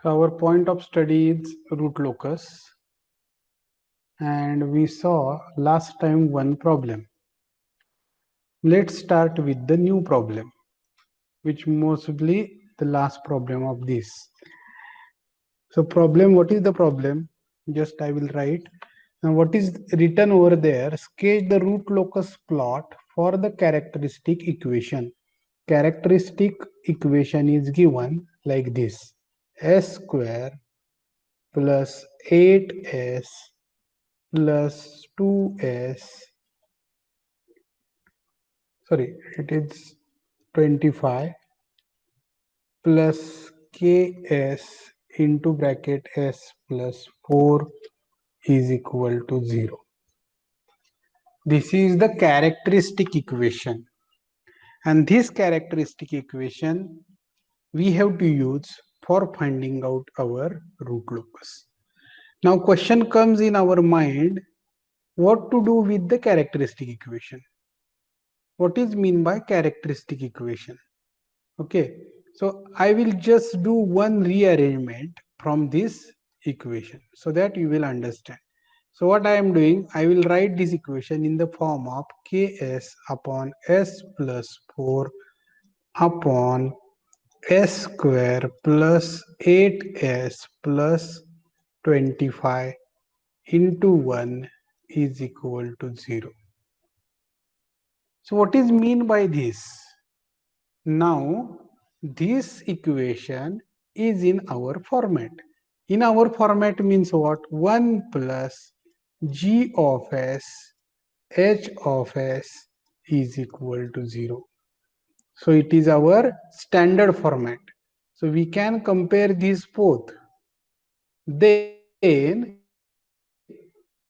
Our point of study is root locus, and we saw last time one problem. Let's start with the new problem, which mostly the last problem of this. So problem, what is the problem? Just I will write. Now what is written over there? Sketch the root locus plot for the characteristic equation. Characteristic equation is given like this: s square plus 8s plus 2s, sorry, it is 25 plus ks into bracket s plus 4 is equal to 0. This is the characteristic equation, and this characteristic equation we have to use for finding out our root locus. Now question comes in our mind, what to do with the characteristic equation? What is mean by characteristic equation? Okay, so I will just do one rearrangement from this equation so that you will understand. So what I am doing, I will write this equation in the form of ks upon s plus 4 upon s square plus 8s plus 25 into 1 is equal to 0. So what is mean by this? Now this equation is in our format. In our format means what? 1 plus g of s h of s is equal to 0. So it is our standard format. So we can compare these both. Then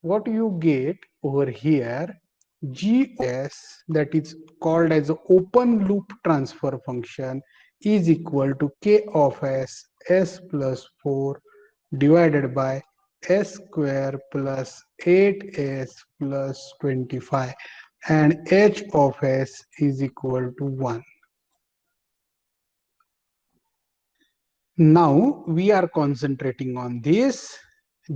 what you get over here, g of s, that is called as open loop transfer function, is equal to k of s plus 4 divided by s square plus 8s plus 25, and h of s is equal to 1. Now we are concentrating on this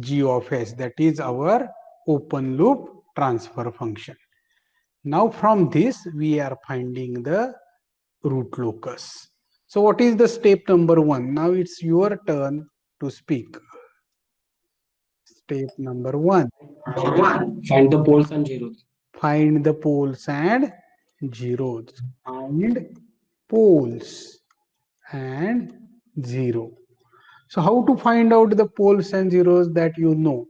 g of s, that is our open loop transfer function. Now from this we are finding the root locus. So what is the step number 1? Now it's your turn to speak. Step number 1. Find the poles and zeros. Find the poles and zeros. Find poles and zero. So how to find out the poles and zeros, that you know.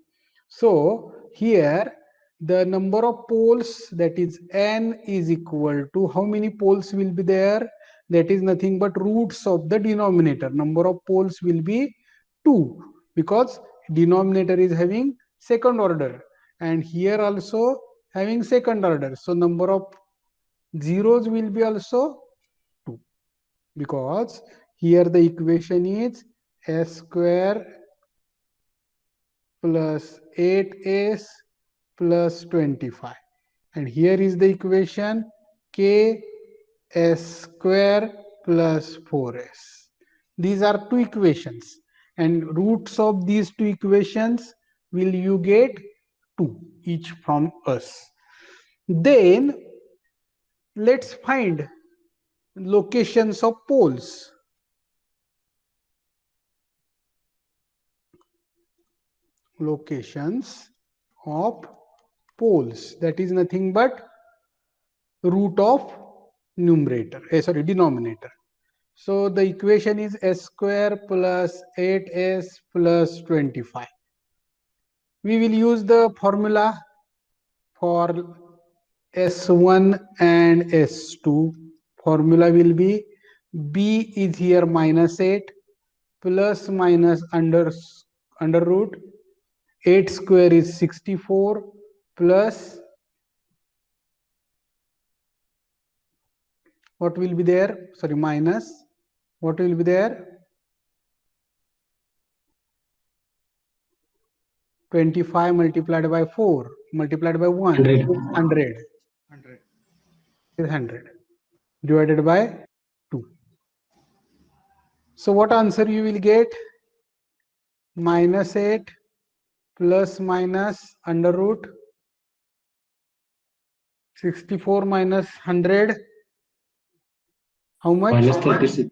So here the number of poles, that is n, is equal to how many poles will be there? That is nothing but roots of the denominator. Number of poles will be 2 because denominator is having second order, and here also having second order. So number of zeros will be also 2, because here the equation is s square plus 8s plus 25, and here is the equation k s square plus 4s. These are two equations, and roots of these two equations will you get 2 each from us. Then let's find locations of poles. Locations of poles, that is nothing but root of numerator, sorry, denominator. So the equation is s square plus 8s plus 25. We will use the formula for s1 and s2. Formula will be b is here minus 8 plus minus under root 8 square is 64 plus what will be there? Sorry, minus what will be there? 25 multiplied by 4 multiplied by 1 is 100. 100. 100 is 100 divided by 2. So what answer you will get? minus 8 plus minus under root 64 minus 100. How much? Minus 36.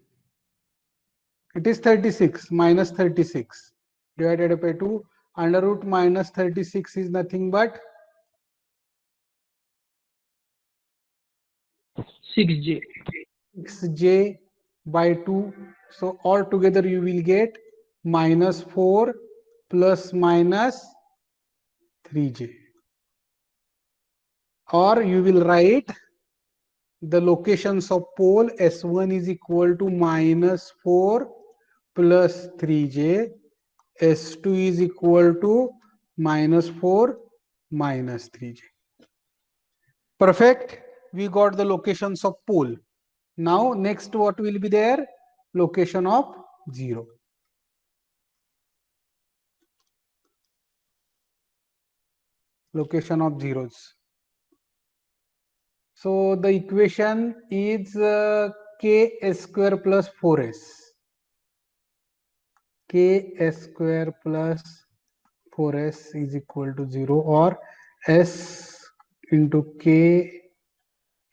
It is 36 minus 36 divided by 2. Under root minus 36 is nothing but 6j. 6j by 2. So altogether you will get minus 4 plus minus 3j. Or you will write the locations of pole S1 is equal to minus 4 plus 3j. S2 is equal to minus 4 minus 3j. Perfect. We got the locations of pole. Now next what will be there? Location of 0. Location of zeros. So the equation is k s square plus 4s. K s square plus 4s is equal to 0, or s into k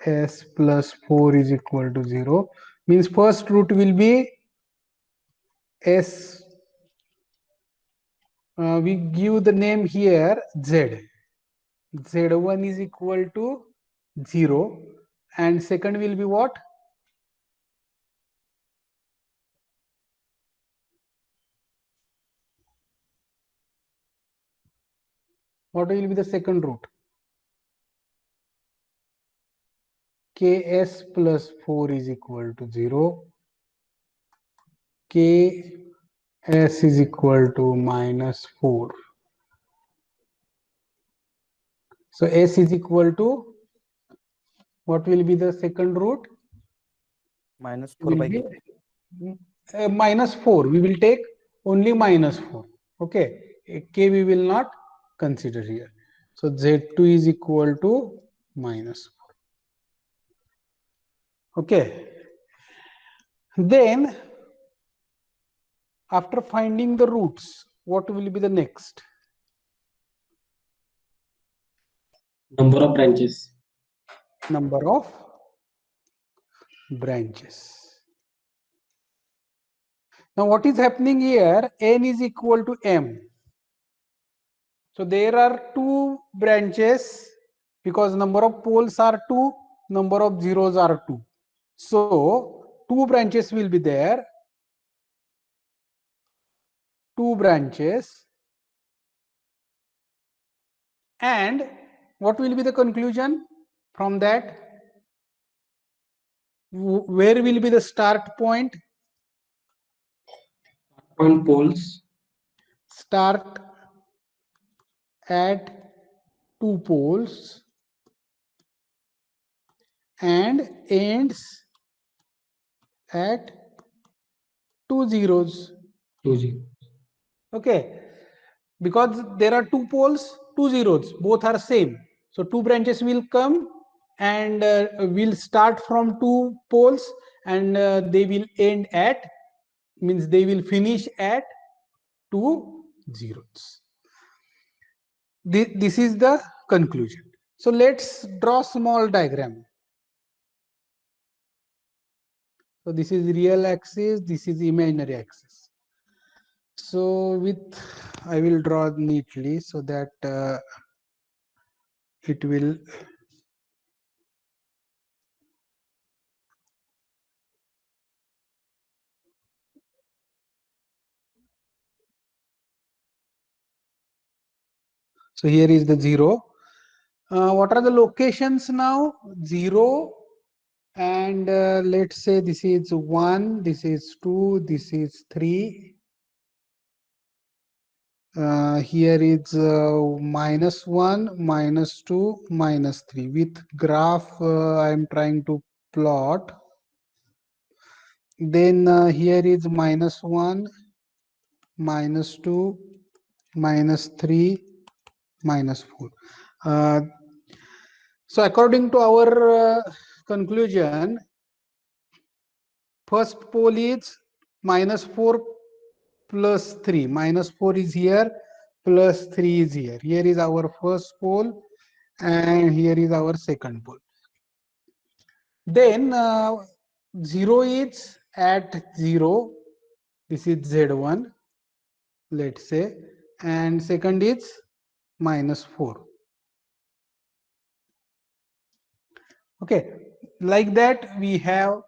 s plus 4 is equal to 0. Means first root will be s. We give the name here z. Z1 is equal to 0, and second will be what? What will be the second root? Ks plus 4 is equal to 0. Ks is equal to minus 4. So s is equal to, what will be the second root? minus 4 Will by be k. minus 4. We will take only minus 4. Okay. K we will not consider here. So Z2 is equal to minus 4. Okay. Then after finding the roots, what will be the next? Number of branches. Number of branches. Now what is happening here? N is equal to M. So there are 2 branches because number of poles are 2, number of zeros are 2. So 2 branches will be there. 2 branches. And what will be the conclusion from that? Where will be the start point? Point poles. Start at 2 poles and ends at 2 zeros. 2 0. Okay, because there are 2 poles, 2 zeros, both are same. So 2 branches will come and will start from 2 poles, and they will end at, means they will finish at 2 zeros. This is the conclusion. So let's draw small diagram. So this is real axis, this is imaginary axis. So I will draw neatly so that it will. So here is the 0. What are the locations now? 0, and let's say this is 1, this is 2, this is 3. Here is minus 1, minus 2, minus 3. With graph I am trying to plot. Then here is minus 1, minus 2, minus 3, minus 4. So according to our conclusion, first pole is minus 4 plus 3. Minus 4 is here, plus 3 is here. Here is our first pole and here is our second pole. Then 0 is at 0. This is Z1, let's say, and second is minus 4. Okay, like that we have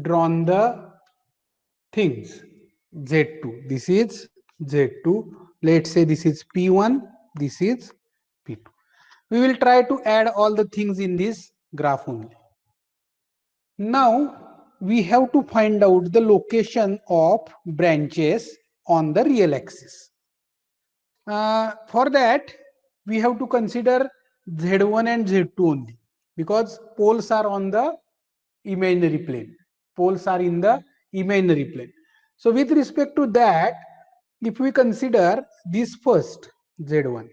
drawn the things. Z2, this is Z2. Let's say this is P1, this is P2. We will try to add all the things in this graph only. Now we have to find out the location of branches on the real axis. For that, we have to consider Z1 and Z2 only, because poles are on the imaginary plane. Poles are in the imaginary plane. So with respect to that, if we consider this first Z1,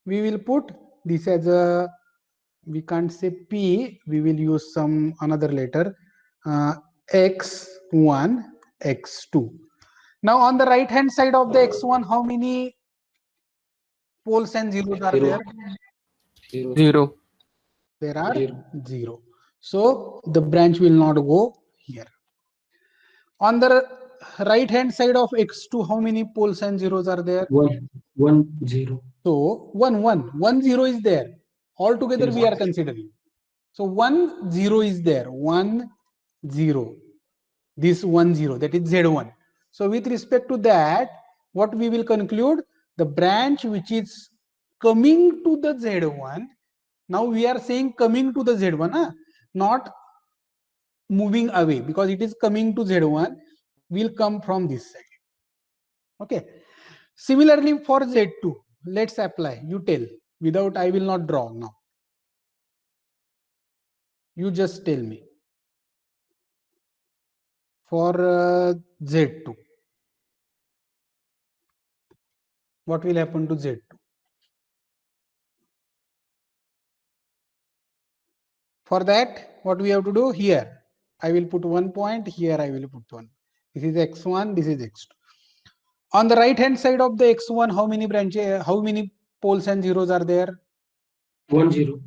we will put this as a, we can't say P, we will use some another letter, X1, X2. Now on the right hand side of the X1, how many poles and zeros are there? Zero. Zero. There are Zero. 0. So the branch will not go here. On the right hand side of X2, how many poles and zeros are there? 1, 0. So 1 0 is there. Altogether Yes. we are considering. So 1 0 is there. 1 0. This 1 0, that is Z1. So with respect to that, what we will conclude? The branch which is coming to the Z1. Now we are saying coming to the Z1, not moving away, because it is coming to Z1, will come from this side. Okay. Similarly for Z2, let's apply. You tell. Without, I will not draw now. You just tell me. For Z2, what will happen to Z2? For that, what we have to do here? I will put 1 point, here I will put 1. This is X1, this is X2. On the right hand side of the X1, how many branches, how many poles and zeros are there? 1, 0.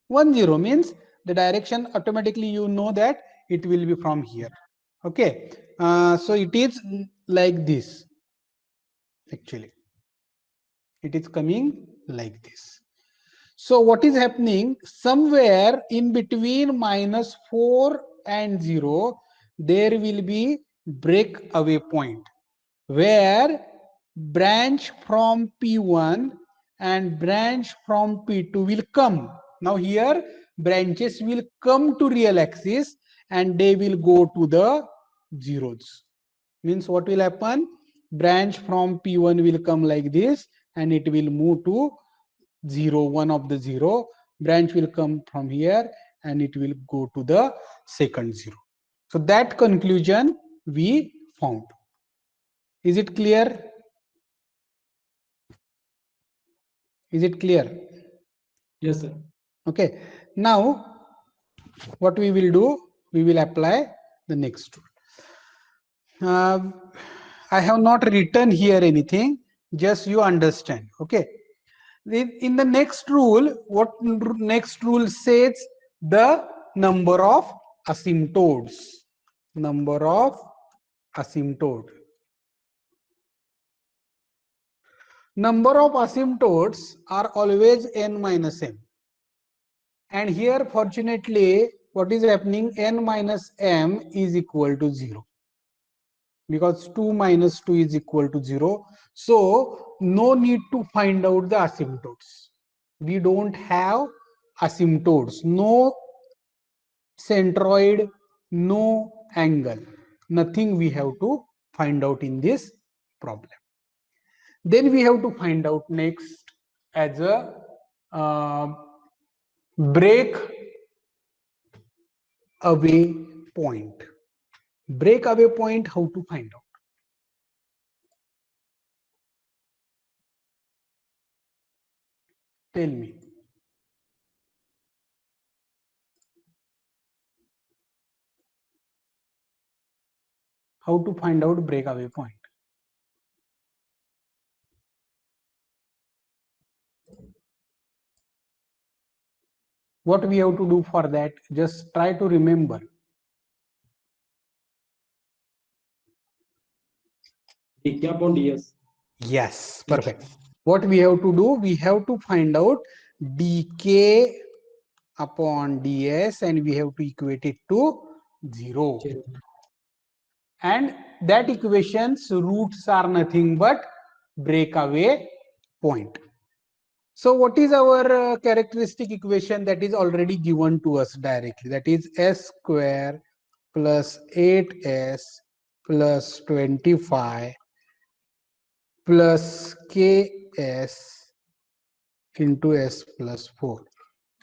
1 0 means the direction automatically you know that it will be from here. Okay. So it is like this. Actually, it is coming like this. So what is happening? Somewhere in between minus 4 and 0, there will be breakaway point where branch from P1 and branch from P2 will come. Now here branches will come to real axis and they will go to the zeros. Means what will happen? Branch from P1 will come like this and it will move to 0, 1 of the 0. Branch will come from here and it will go to the second 0. So that conclusion we found. Is it clear? Is it clear? Yes, sir. Okay. Now, what we will do, we will apply the next rule. I have not written here anything, just you understand. Okay. In the next rule, what next rule says? The number of asymptotes. Number of asymptote. Number of asymptotes are always n minus m. And here, fortunately, what is happening? N minus m is equal to 0. Because 2 minus 2 is equal to 0. So, no need to find out the asymptotes. We don't have asymptotes. No centroid, no angle. Nothing we have to find out in this problem. Then we have to find out next as a break away point. Break away point, how to find out? Tell me. How to find out breakaway point? What we have to do for that? Just try to remember. dk upon ds. Yes, perfect. What we have to do? We have to find out dk upon ds and we have to equate it to 0. Zero. And that equation's roots are nothing but breakaway point. So what is our characteristic equation that is already given to us directly? That is s square plus 8s plus 25 plus ks into s plus 4.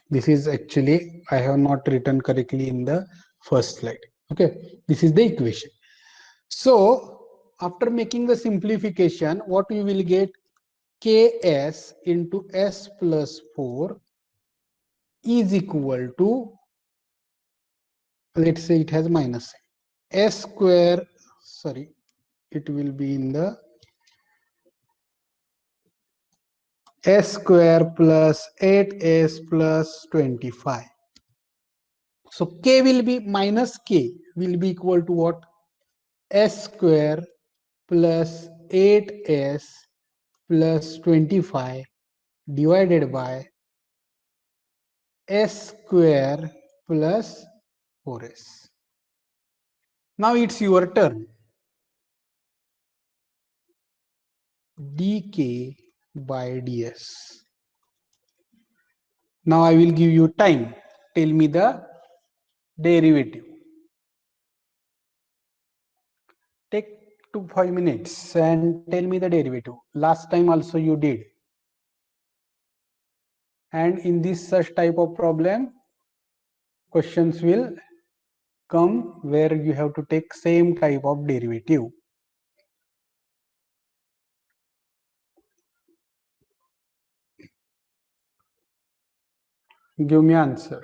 This is actually, I have not written correctly in the first slide. Okay, this is the equation. So after making the simplification, what we will get? Ks into s plus 4 is equal to, let's say it has minus sign, s square, sorry, it will be in the s square plus 8s plus 25. So k will be minus k will be equal to what? S square plus 8s plus 25 divided by s square plus 4s. Now it's your turn. Dk by ds. Now I will give you time. Tell me the derivative. Take 5 minutes and tell me the derivative. Last time also you did. And in this such type of problem, questions will come where you have to take same type of derivative. Give me answer.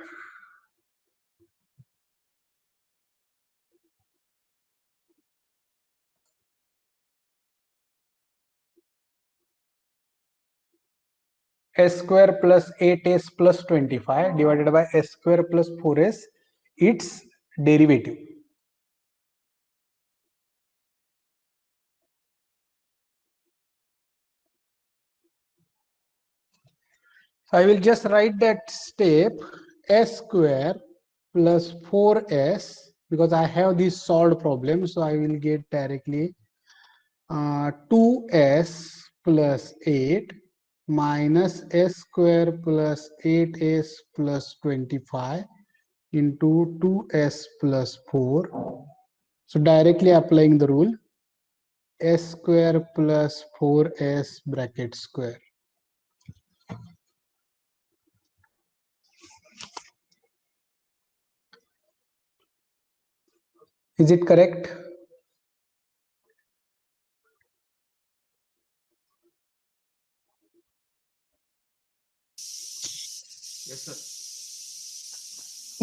S square plus 8s plus 25 divided by s square plus 4s, its derivative. So I will just write that step, s square plus 4s, because I have this solved problem, so I will get directly 2s plus 8 minus s square plus 8s plus 25 into 2s plus 4. So directly applying the rule, s square plus 4s bracket square. Is it correct? Yes, sir.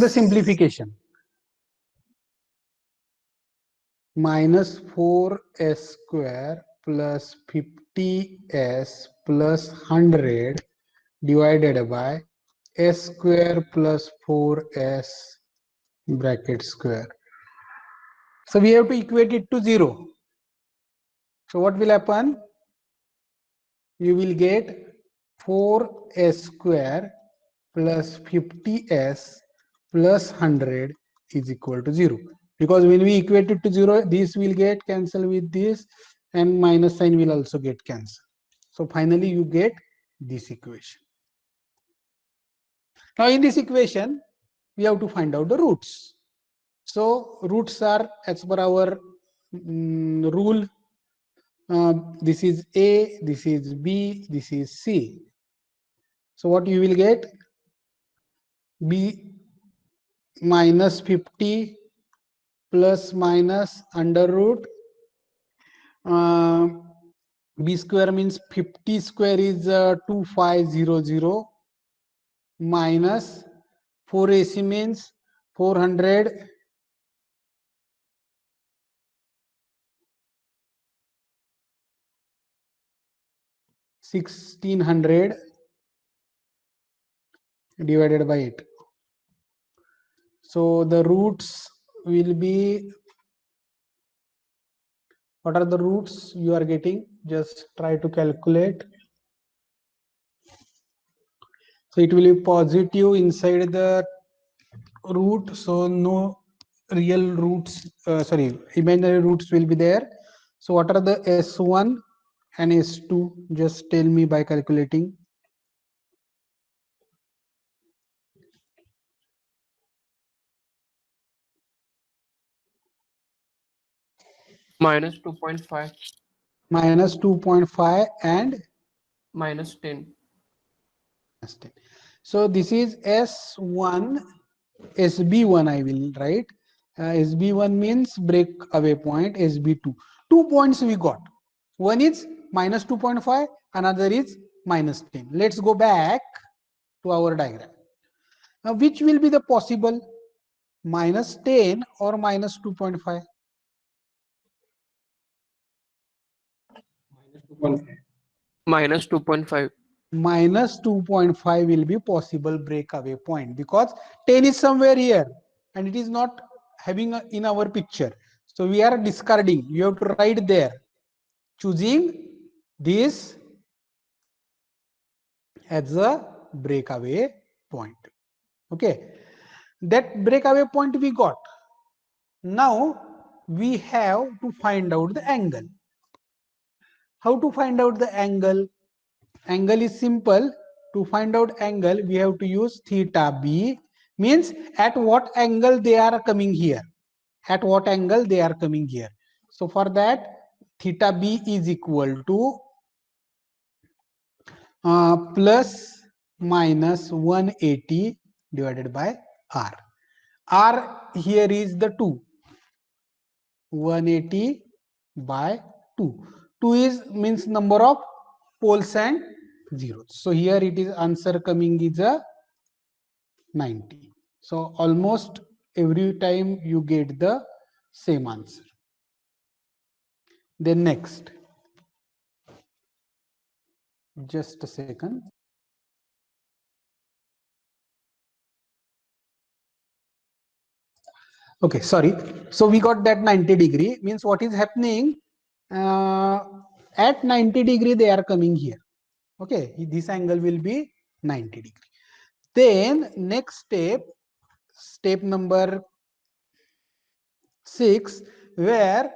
The simplification. Minus 4s square plus 50s plus 100 divided by s square plus 4s bracket square. So we have to equate it to 0. So what will happen? You will get 4s square plus 50s plus 100 is equal to 0. Because when we equate it to 0, this will get cancelled with this and minus sign will also get cancelled. So finally you get this equation. Now in this equation, we have to find out the roots. So roots are, as per our rule, this is A, this is B, this is C. So what you will get? B minus 50 plus minus under root. B square means 50 square is 2500 minus 4AC means 400 1600 divided by 8. So the roots will be, what are the roots you are getting? Just try to calculate. So it will be positive inside the root, so no real roots, sorry, imaginary roots will be there. So what are the S1 and S2? Just tell me by calculating. Minus 2.5, Minus 2.5 and minus 10. minus 10. So this is S1, SB1 I will write. SB1 means breakaway point, SB2. 2 points we got. One is minus 2.5, another is minus 10. Let's go back to our diagram. Now, which will be the possible? Minus 10 or minus 2.5? Minus 2.5. Minus 2.5 will be possible breakaway point, because 10 is somewhere here and it is not having in our picture. So we are discarding. You have to write there, choosing this as a breakaway point. Okay, that breakaway point we got. Now we have to find out the angle. How to find out the angle? Angle is simple. To find out angle, we have to use theta b, means at what angle they are coming here. At what angle they are coming here. So for that, theta b is equal to plus minus 180 divided by r. R here is the 2. 180 by 2. 2 is means number of poles and zeros. So here it is answer coming is a 90. So almost every time you get the same answer. Then next, just a second. Okay, sorry. So we got that 90 degree, means what is happening, at 90 degree they are coming here. Okay, this angle will be 90 degree. Then next step, step number 6, where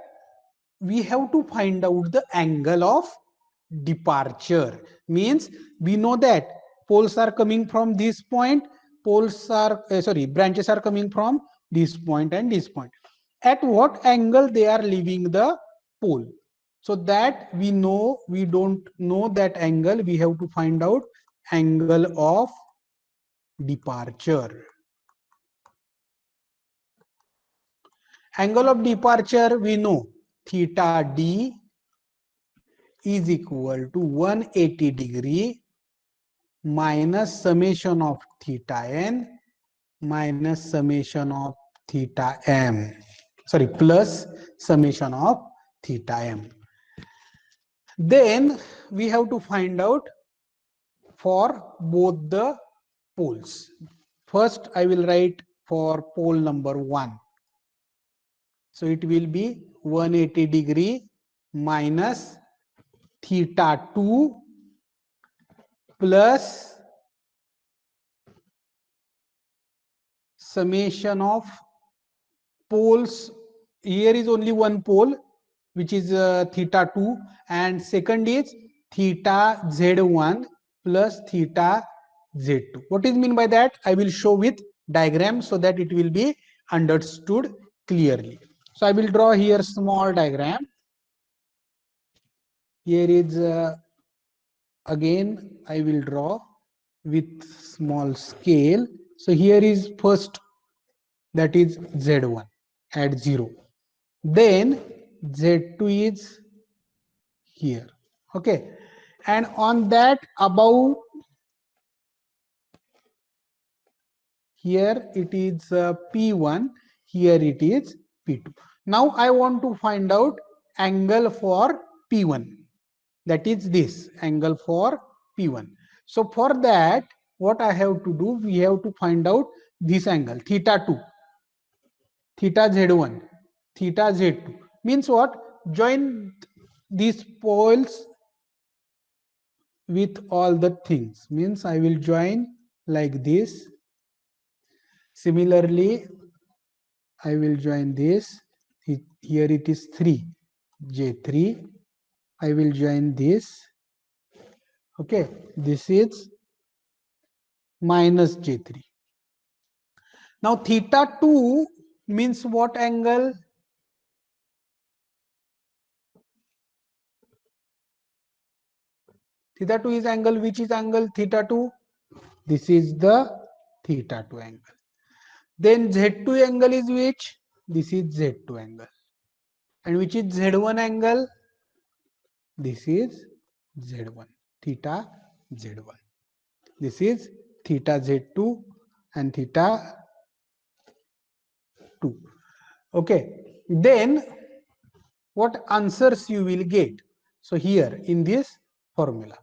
we have to find out the angle of departure. Means we know that poles are coming from this point, poles are branches are coming from this point and this point. At what angle they are leaving the pole? So that we know, we don't know that angle, we have to find out angle of departure. Angle of departure we know, theta d is equal to 180 degree minus summation of theta n minus summation of theta m. Sorry, plus summation of theta m. Then we have to find out for both the poles. First, I will write for pole number 1. So it will be 180 degree minus theta 2 plus summation of poles. Here is only one pole, which is theta 2, and second is theta z1 plus theta z2. What is mean by that? I will show with diagram so that it will be understood clearly. So I will draw here small diagram. Here is again I will draw with small scale. So here is first, that is z1 at 0. Then z2 is here. Okay, and on that above, here it is P1, here it is P2. Now I want to find out angle for P1, that is this angle for P1. So for that, what I have to do, we have to find out this angle theta 2. theta z1, theta z2 means what? Join these poles with all the things, means I will join like this. Similarly, I will join this. Here it is 3, J3. I will join this. Okay, this is minus J3. Now theta 2 means what angle? Theta 2 is angle, which is angle theta 2? This is the theta 2 angle. Then Z2 angle is which? This is Z2 angle. And which is Z1 angle? This is Z1, theta Z1. This is theta Z2 and theta 2. Okay. Then what answers you will get? So here in this formula,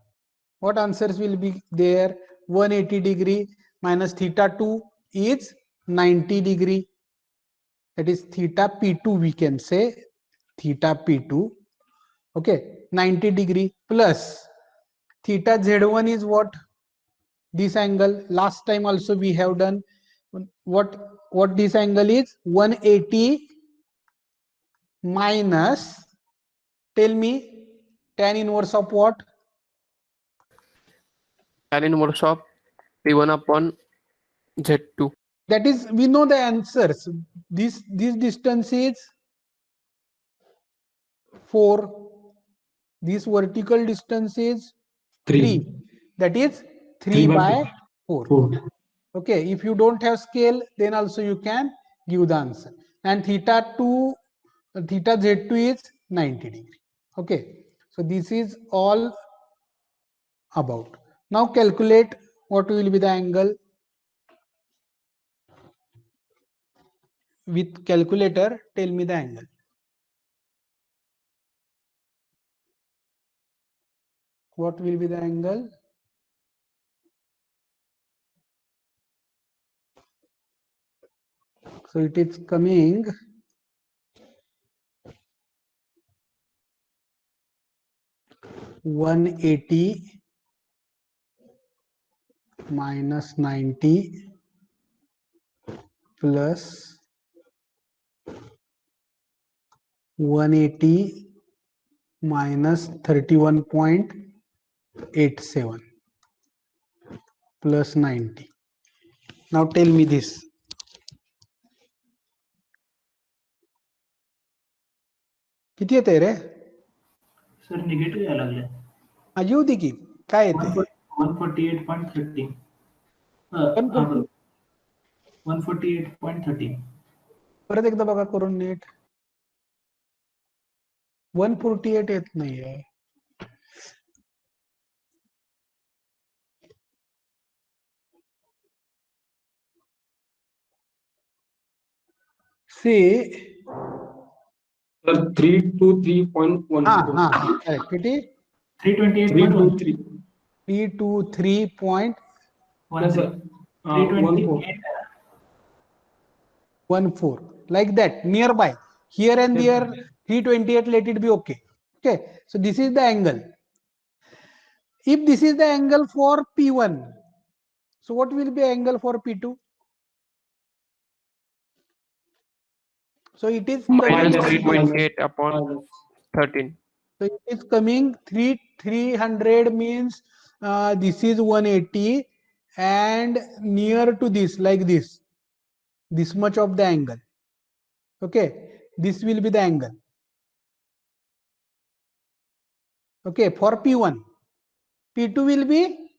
what answers will be there? 180 degree minus theta 2 is 90 degree. That is theta P2, we can say theta P2. Okay, 90 degree plus theta Z1 is what? This angle. Last time also we have done what this angle is? 180 minus, tell me, tan inverse of what? Tan inverse of T1 upon Z2. That is, we know the answers. This distance is 4. This vertical distance is 3. That is 3 by 4. Okay, if you don't have scale, then also you can give the answer. And theta Z2 is 90 degree. Okay, so this is all about. Now calculate what will be the angle. With calculator, tell me the angle. What will be the angle? So it is coming 180 minus 90 plus 180 minus 31.87 plus 90. Now tell me this. किती येते रे? Sir negative यायला लागले. येऊ दे की, काय येते? 148.30. 148.30. परत एकदा बघा करून नीट. 148 येत नाहीये. See, 323.1. correct. किती? 328.1. 323.14 like that, nearby. Here and there 328, let it be okay. Okay, so this is the angle. If this is the angle for P1, so what will be angle for P2? So it is Minus coming, 328 upon 13. so it is coming 300 means this is 180 and near to this, like this much of the angle. Okay, this will be the angle. Okay, for P1. P2 will be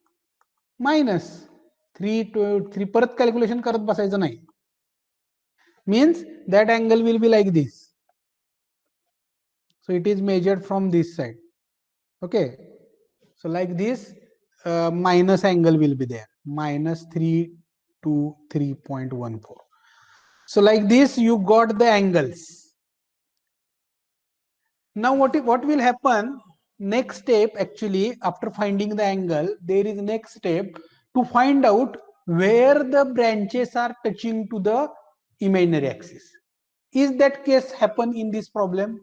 minus 3 to 3. परत calculation करत बसायचं नाही. Means that angle will be like this. So it is measured from this side. Okay, so like this, minus angle will be there, minus 3 to 3.14. So like this you got the angles. Now what will happen? Next step, actually, after finding the angle, there is next step to find out where the branches are touching to the imaginary axis. Is that case happen in this problem?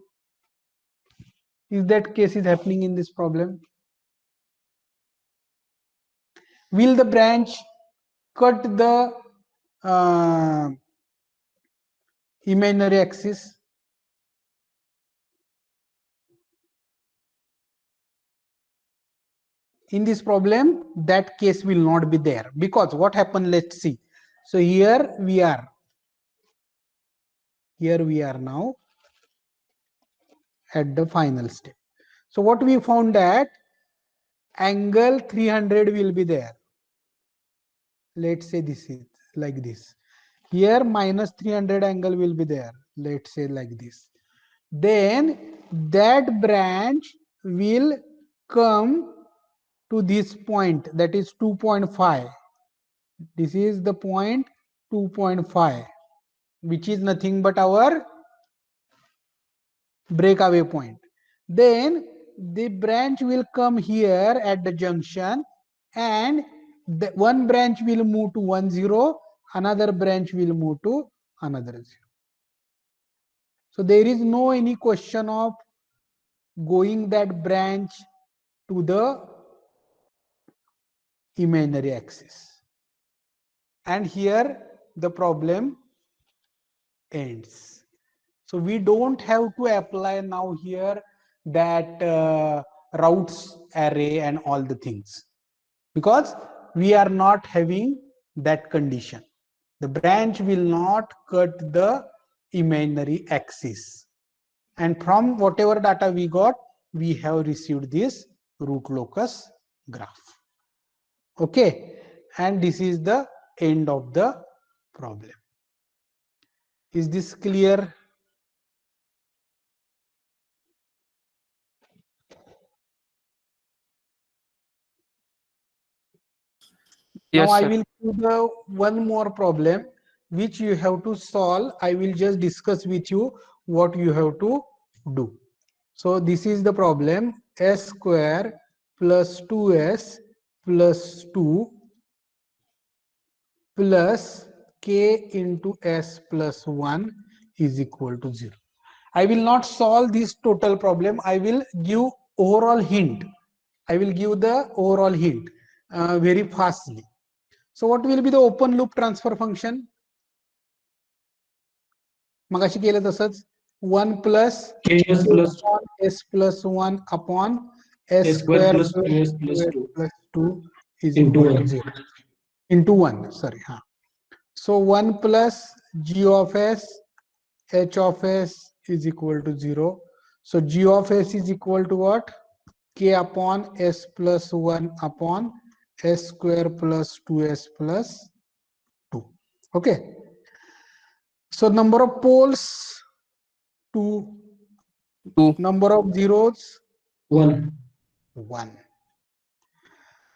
Is that case is happening in this problem? Will the branch cut the imaginary axis? In this problem, that case will not be there, because what happened, let's see. So here we are now at the final step. So what we found, that angle 300 will be there. Let's say this is like this. Here minus 300 angle will be there. Let's say like this. Then that branch will come to this point, that is 2.5. This is the point 2.5, which is nothing but our breakaway point. Then the branch will come here at the junction, and the one branch will move to 1 0, another branch will move to another 0. So there is no any question of going that branch to the imaginary axis. And here the problem ends. So we don't have to apply now here that routes array and all the things, because we are not having that condition. The branch will not cut the imaginary axis. And from whatever data we got, we have received this root locus graph. Okay, and this is the end of the problem. Is this clear? Yes, Now I sir. will do the one more problem which you have to solve. I will just discuss with you what you have to do. So this is the problem: s square plus 2s plus 2 plus k into s plus 1 is equal to 0. I will not solve this total problem. I will give overall hint. I will give the overall hint very fastly. So what will be the open loop transfer function? मगाशी केलं तसंच 1 plus ks plus s plus 1 upon s s square plus plus 2s plus 2 plus 2 is into equal to 1. 0. Into 1, sorry. So 1 plus g of s h of s is equal to 0. So g of s is equal to what? K upon s plus 1 upon s square plus 2s plus 2. Okay. So number of poles 2. 2. Number of zeros 1. 1.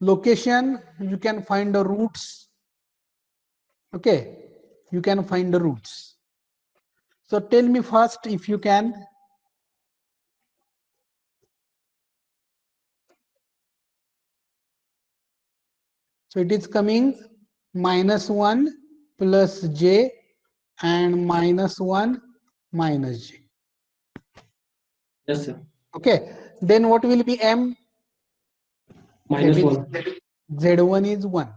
Location, you can find the roots. Okay, you can find the roots. So tell me first if you can. So it is coming -1 plus j and -1 minus j. Yes, sir. Okay, then what will be m? Minus That is 1. z1 is 1,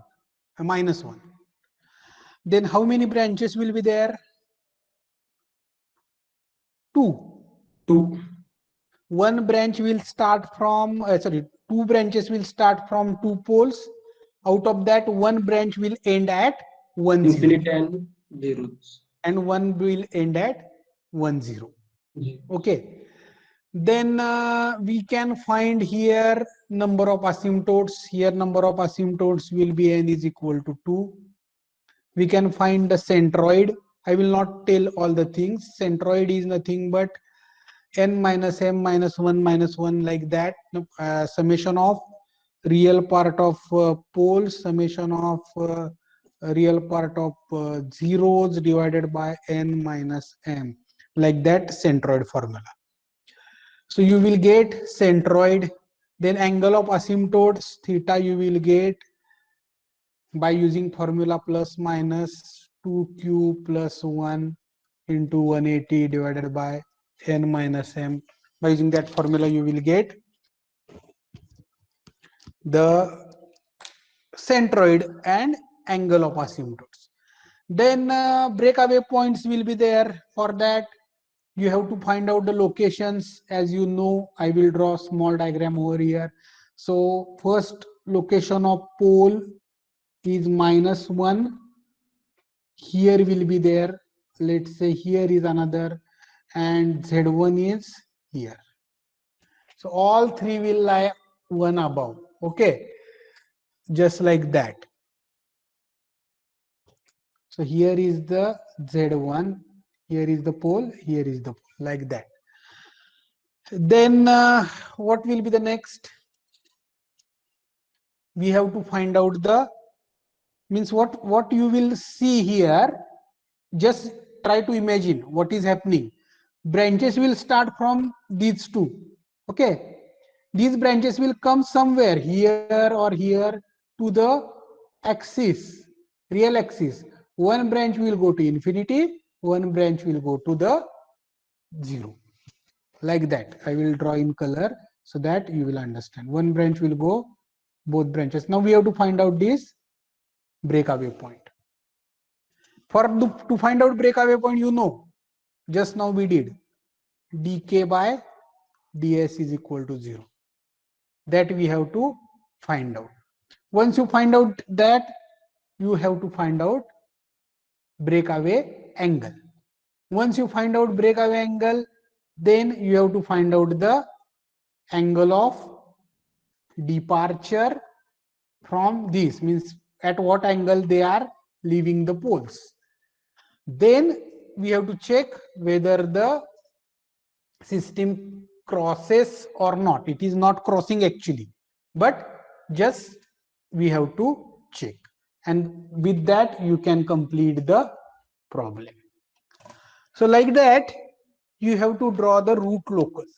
-1. Then how many branches will be there? 2. 2. One branch will start from, two branches will start from 2 poles. Out of that, one branch will end at 1 0, Infinite and zeros. and one will end at 1 0. Okay. Then we can find here number of asymptotes. Here number of asymptotes will be n is equal to 2. We can find the centroid. I will not tell all the things. Centroid is nothing but n minus m minus 1 like that. Summation of real part of poles, summation of real part of zeros divided by n minus m, like that centroid formula. So you will get centroid. Then angle of asymptotes theta you will get by using formula plus minus 2q plus 1 into 180 divided by n minus m. By using that formula, you will get the centroid and angle of asymptotes. Then breakaway points will be there. For that, you have to find out the locations. As you know, I will draw a small diagram over here. So first location of pole is -1. Here will be there. Let's say here is another, and Z1 is here. So all three will lie one above. Okay, just like that. So here is the Z1, here is the pole, here is the pole, like that. Then what will be the next? We have to find out the, means what you will see here. Just try to imagine what is happening. Branches will start from these two. Okay, these branches will come somewhere here or here to the axis, real axis. One branch will go to infinity, one branch will go to the 0, like that. I will draw in color so that you will understand. One branch will go, both branches. Now we have to find out this breakaway point. To find out breakaway point, you know, just now we did dk by ds is equal to 0. That we have to find out. Once you find out that, you have to find out breakaway angle. Once you find out breakaway angle, then you have to find out the angle of departure from this, means at what angle they are leaving the poles. Then we have to check whether the system crosses or not. It is not crossing actually, but just we have to check, and with that you can complete the problem. So like that, you have to draw the root locus.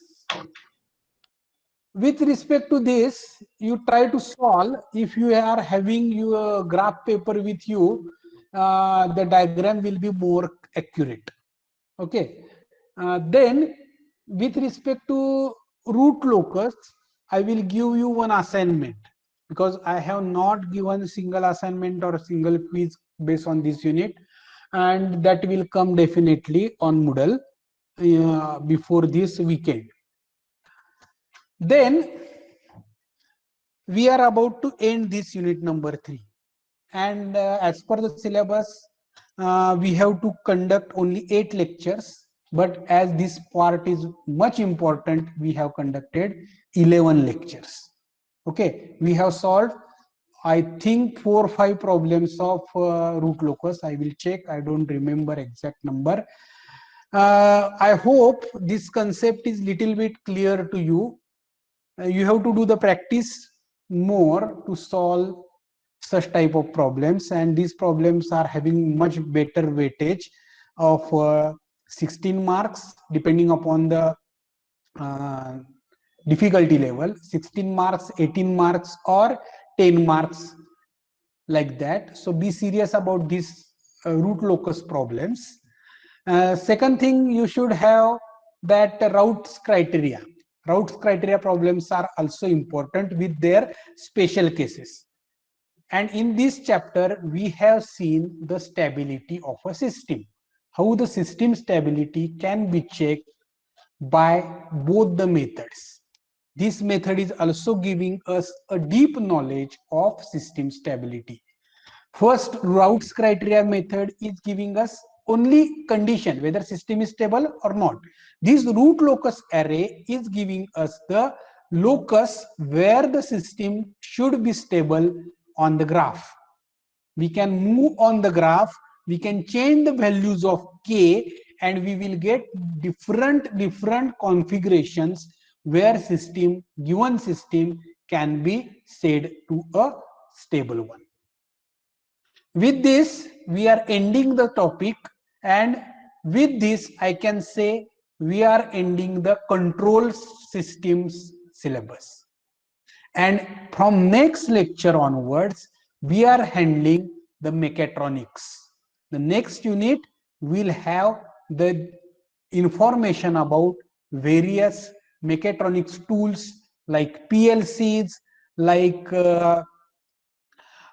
With respect to this, you try to solve. If you are having your graph paper with you, the diagram will be more accurate. Okay. Then with respect to root locus, I will give you one assignment, because I have not given single assignment or single quiz based on this unit, and that will come definitely on Moodle before this weekend. Then we are about to end this unit number 3, and as per the syllabus, we have to conduct only 8 lectures, but as this part is much important, we have conducted 11 lectures. Okay, we have solved, I think, 4 or 5 problems of root locus. I will check, I don't remember exact number. I hope this concept is little bit clear to you. You have to do the practice more to solve such type of problems, and these problems are having much better weightage of 16 marks depending upon the difficulty level. 16 marks, 18 marks, or 10 marks, like that. So be serious about these root locus problems. Second thing, you should have that Route's criteria. Route's criteria problems are also important with their special cases. And in this chapter, we have seen the stability of a system, how the system stability can be checked by both the methods. This method is also giving us a deep knowledge of system stability. First, Route's criteria method is giving us only condition whether system is stable or not. This root locus array is giving us the locus where the system should be stable on the graph. We can move on the graph, we can change the values of k, and we will get different configurations where given system can be said to a stable one. With this, we are ending the topic, and with this I can say we are ending the control systems syllabus. And from next lecture onwards, we are handling the mechatronics. The next unit will have the information about various mechatronics tools like PLCs, like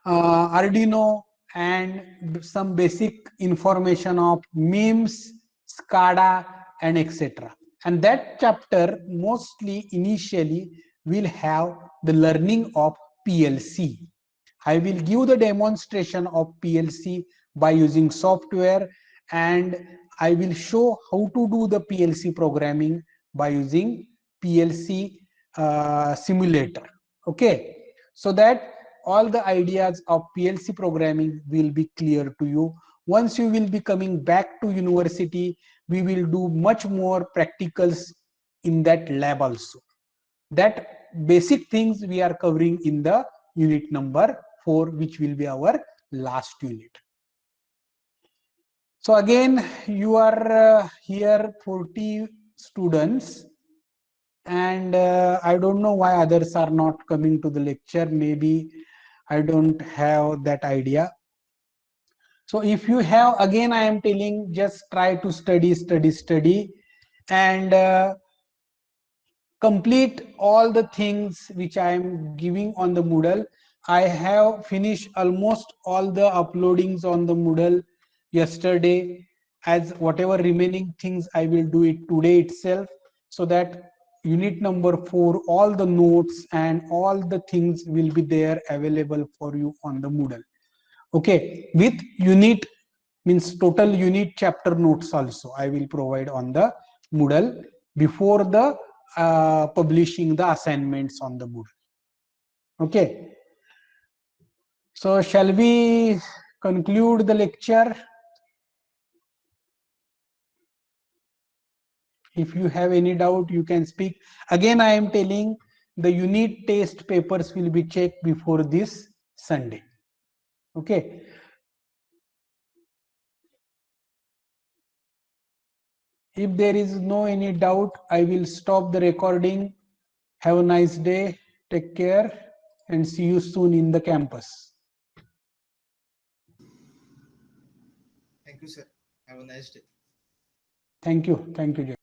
Arduino, and some basic information of MIMS, SCADA, and etc. And that chapter mostly initially will have the learning of PLC. I will give the demonstration of PLC by using software, and I will show how to do the PLC programming by using PLC simulator. Okay, so that all the ideas of PLC programming will be clear to you. Once you will be coming back to university, we will do much more practicals in that lab also. That basic things we are covering in the unit number 4, which will be our last unit. So again, you are here 40 students, and I don't know why others are not coming to the lecture. Maybe I don't have that idea. So if you have, again I am telling, just try to study, and complete all the things which I am giving on the Moodle. I have finished almost all the uploadings on the Moodle yesterday. As whatever remaining things, I will do it today itself, so that unit number 4, all the notes and all the things will be there available for you on the Moodle. Okay, with unit, means total unit chapter notes also I will provide on the Moodle before the publishing the assignments on the Moodle. Okay, so shall we conclude the lecture? If you have any doubt, you can speak. Again, I am telling, the unit test papers will be checked before this Sunday. Okay. If there is no any doubt, I will stop the recording. Have a nice day. Take care and see you soon in the campus. Thank you, sir. Have a nice day. Thank you. Thank you, Jay.